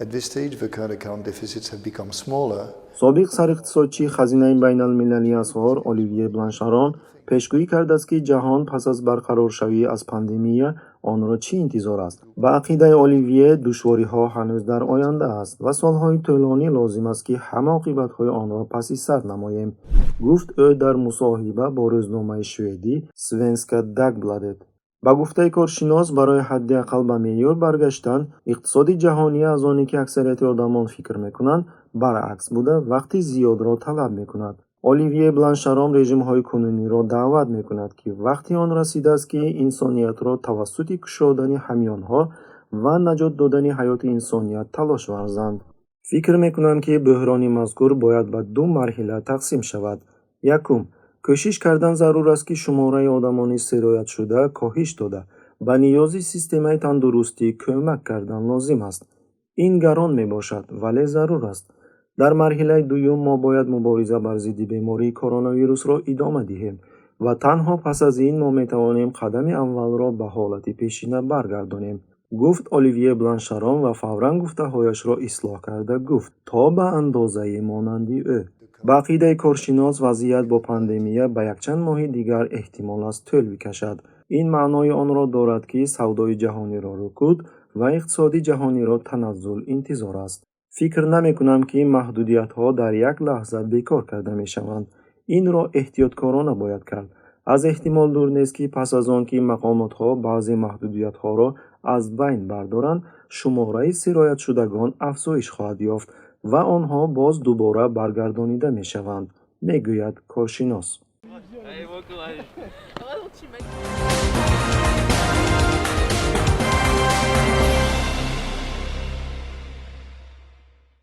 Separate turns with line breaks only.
At this stage, the current account deficits have become smaller.
سابق سراقتصادچی خزینه بین‌المللی اسعار اولیویه بلانشارون پیشگویی کرد است که جهان پس از برقرارشوی از پاندمی آن را چی انتظار است. به عقیده اولیویه دشواری‌ها هنوز در آینده است و سال‌های طولانی لازم است که همه عاقبت‌های آن را پس سر نماییم، گفت او در مصاحبه با روزنامه شوئدی سونسکا داگبلادت. با گفته کارشناس برای حداقل به معیار برگشتن اقتصاد جهانی از آنی که اکثریت آدمان فکر میکنند برعکس بوده وقتی زیاد را طلب میکند. اولیویه بلانشارون رژیم‌های کنونی را دعوت میکند که وقتی آن رسیده است که انسانیت را توسط کشودن همیانها و نجات دادن حیات انسانیت تلاش ورزند. فکر میکنند که بحران مذکور باید به دو مرحله تقسیم شود. یکم، کوشش کردن ضرور است که شماره آدمان سرایت شده کاهش داده به نیاز سیستم تندرستی کمک کردن لازم است. این گران می باشد ولی ضرور است. در مرحله دوم ما باید مبارزه بر ضد بیماری کرونا ویروس را ادامه دهیم و تنها پس از این ما می توانیم قدم اول را به حالت پیشینه برگردانیم، گفت اولیویه بلانشارون و فوراً گفته‌هایش را اصلاح کرده گفت تا به اندازه مانندی او. به عقیده کارشناس وضعیت با پاندمی به یک چند ماه دیگر احتمال است طول بکشد. این معنای آن را دارد که سودای جهانی را رکود و اقتصاد جهانی را تنزل انتظار است. فکر نمی کنم که محدودیت ها در یک لحظه بیکار کرده می شوند. این را احتیاطکارانه باید کرد. از احتمال دور نیست که پس از آن که مقامات ها بعضی محدودیت ها را از بین بردارند شماره سرایت شدگان افزایش خواهد یافت و آنها باز دوباره برگردانیده می شوند، می گوید کارشناس.